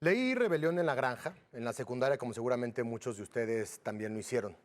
Leí Rebelión en la Granja, en la secundaria, como seguramente muchos de ustedes también lo hicieron.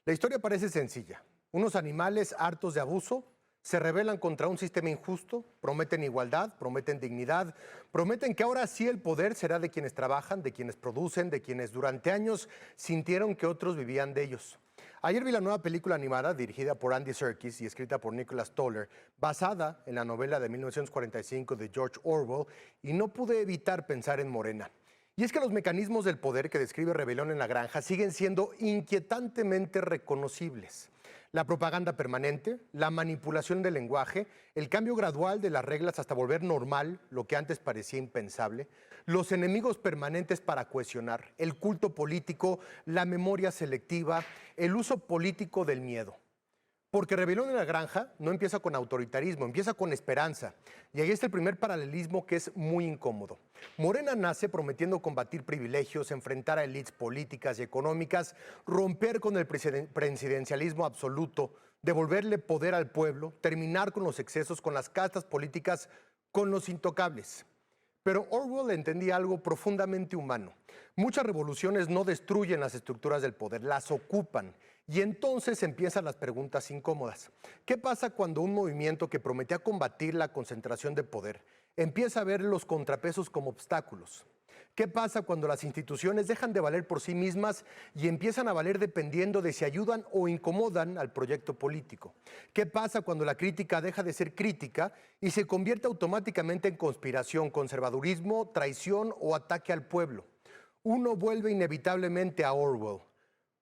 La historia parece sencilla. Unos animales hartos de abuso se rebelan contra un sistema injusto, prometen igualdad, prometen dignidad, prometen que ahora sí el poder será de quienes trabajan, de quienes producen, de quienes durante años sintieron que otros vivían de ellos. Ayer vi la nueva película animada dirigida por Andy Serkis y escrita por Nicholas Stoller, basada en la novela de 1945 de George Orwell, y no pude evitar pensar en Morena. Y es que los mecanismos del poder que describe Rebelión en la Granja siguen siendo inquietantemente reconocibles. La propaganda permanente, la manipulación del lenguaje, el cambio gradual de las reglas hasta volver normal lo que antes parecía impensable, los enemigos permanentes para cohesionar, el culto político, la memoria selectiva, el uso político del miedo. Porque Rebelión en la Granja no empieza con autoritarismo, empieza con esperanza. Y ahí está el primer paralelismo que es muy incómodo. Morena nace prometiendo combatir privilegios, enfrentar a élites políticas y económicas, romper con el presidencialismo absoluto, devolverle poder al pueblo, terminar con los excesos, con las castas políticas, con los intocables. Pero Orwell entendía algo profundamente humano. Muchas revoluciones no destruyen las estructuras del poder, las ocupan. Y entonces empiezan las preguntas incómodas. ¿Qué pasa cuando un movimiento que prometía combatir la concentración de poder empieza a ver los contrapesos como obstáculos? ¿Qué pasa cuando las instituciones dejan de valer por sí mismas y empiezan a valer dependiendo de si ayudan o incomodan al proyecto político? ¿Qué pasa cuando la crítica deja de ser crítica y se convierte automáticamente en conspiración, conservadurismo, traición o ataque al pueblo? Uno vuelve inevitablemente a Orwell.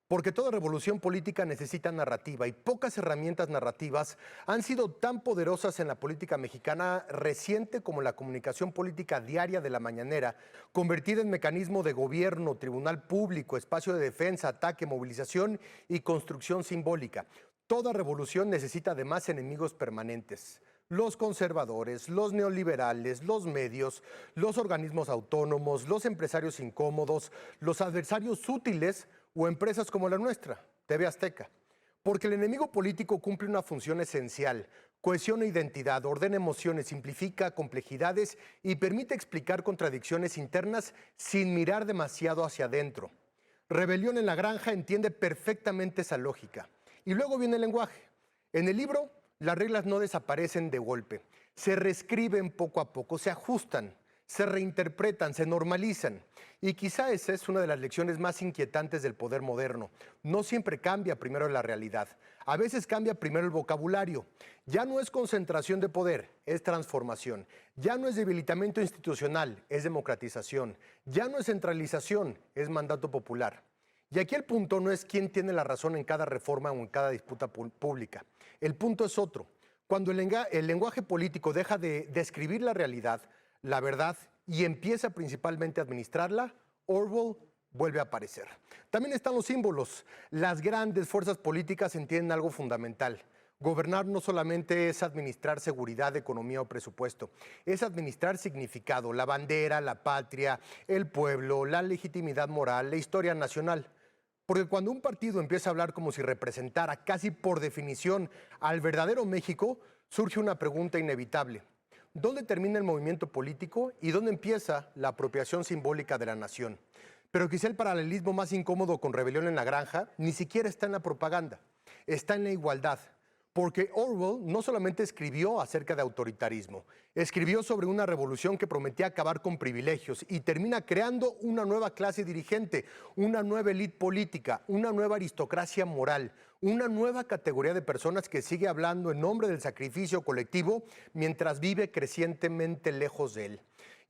Porque toda revolución política necesita narrativa y pocas herramientas narrativas han sido tan poderosas en la política mexicana reciente como la comunicación política diaria de la mañanera, convertida en mecanismo de gobierno, tribunal público, espacio de defensa, ataque, movilización y construcción simbólica. Toda revolución necesita además enemigos permanentes. Los conservadores, los neoliberales, los medios, los organismos autónomos, los empresarios incómodos, los adversarios útiles o empresas como la nuestra, TV Azteca. Porque el enemigo político cumple una función esencial, cohesiona identidad, ordena emociones, simplifica complejidades y permite explicar contradicciones internas sin mirar demasiado hacia adentro. Rebelión en la Granja entiende perfectamente esa lógica. Y luego viene el lenguaje. En el libro, las reglas no desaparecen de golpe, se reescriben poco a poco, se ajustan, se reinterpretan, se normalizan. Y quizá esa es una de las lecciones más inquietantes del poder moderno. No siempre cambia primero la realidad, a veces cambia primero el vocabulario. Ya no es concentración de poder, es transformación. Ya no es debilitamiento institucional, es democratización. Ya no es centralización, es mandato popular. Y aquí el punto no es quién tiene la razón en cada reforma o en cada disputa pública. El punto es otro. Cuando el lenguaje político deja de describir la realidad, la verdad, y empieza principalmente a administrarla, Orwell vuelve a aparecer. También están los símbolos. Las grandes fuerzas políticas entienden algo fundamental. Gobernar no solamente es administrar seguridad, economía o presupuesto, es administrar significado, la bandera, la patria, el pueblo, la legitimidad moral, la historia nacional. Porque cuando un partido empieza a hablar como si representara casi por definición al verdadero México, surge una pregunta inevitable. ¿Dónde termina el movimiento político y dónde empieza la apropiación simbólica de la nación? Pero quizá el paralelismo más incómodo con Rebelión en la Granja ni siquiera está en la propaganda, está en la igualdad. Porque Orwell no solamente escribió acerca de autoritarismo, escribió sobre una revolución que prometía acabar con privilegios y termina creando una nueva clase dirigente, una nueva élite política, una nueva aristocracia moral, una nueva categoría de personas que sigue hablando en nombre del sacrificio colectivo mientras vive crecientemente lejos de él.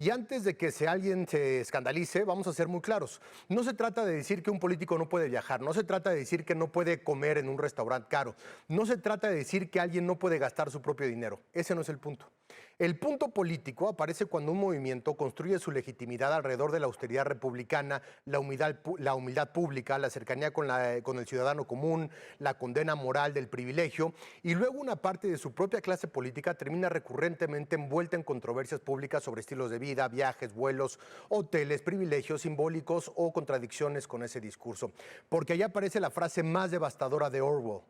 Y antes de que alguien se escandalice, vamos a ser muy claros. No se trata de decir que un político no puede viajar, no se trata de decir que no puede comer en un restaurante caro, no se trata de decir que alguien no puede gastar su propio dinero. Ese no es el punto. El punto político aparece cuando un movimiento construye su legitimidad alrededor de la austeridad republicana, la humildad pública, la cercanía con el ciudadano común, la condena moral del privilegio, y luego una parte de su propia clase política termina recurrentemente envuelta en controversias públicas sobre estilos de vida, viajes, vuelos, hoteles, privilegios simbólicos o contradicciones con ese discurso. Porque allá aparece la frase más devastadora de Orwell: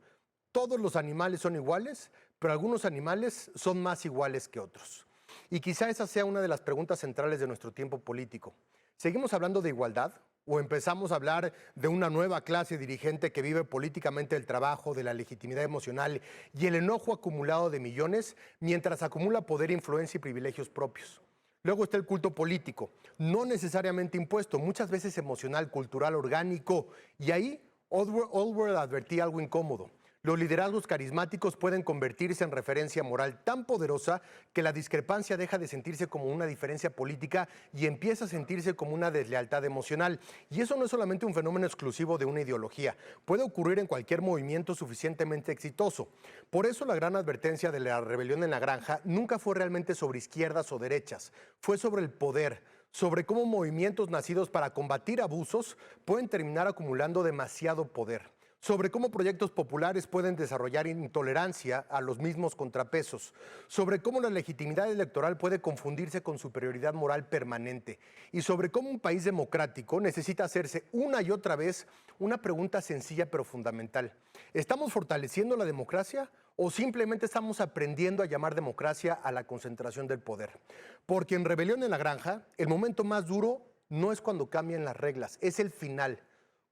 todos los animales son iguales, pero algunos animales son más iguales que otros. Y quizá esa sea una de las preguntas centrales de nuestro tiempo político. ¿Seguimos hablando de igualdad o empezamos a hablar de una nueva clase dirigente que vive políticamente el trabajo, de la legitimidad emocional y el enojo acumulado de millones mientras acumula poder, influencia y privilegios propios? Luego está el culto político, no necesariamente impuesto, muchas veces emocional, cultural, orgánico. Y ahí Allward advertía algo incómodo. Los liderazgos carismáticos pueden convertirse en referencia moral tan poderosa que la discrepancia deja de sentirse como una diferencia política y empieza a sentirse como una deslealtad emocional. Y eso no es solamente un fenómeno exclusivo de una ideología, puede ocurrir en cualquier movimiento suficientemente exitoso. Por eso la gran advertencia de la rebelión en la granja nunca fue realmente sobre izquierdas o derechas, fue sobre el poder, sobre cómo movimientos nacidos para combatir abusos pueden terminar acumulando demasiado poder, sobre cómo proyectos populares pueden desarrollar intolerancia a los mismos contrapesos, sobre cómo la legitimidad electoral puede confundirse con superioridad moral permanente y sobre cómo un país democrático necesita hacerse una y otra vez una pregunta sencilla pero fundamental. ¿Estamos fortaleciendo la democracia o simplemente estamos aprendiendo a llamar democracia a la concentración del poder? Porque en Rebelión en la Granja, el momento más duro no es cuando cambian las reglas, es el final.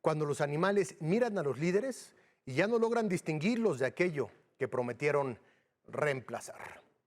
Cuando los animales miran a los líderes y ya no logran distinguirlos de aquello que prometieron reemplazar.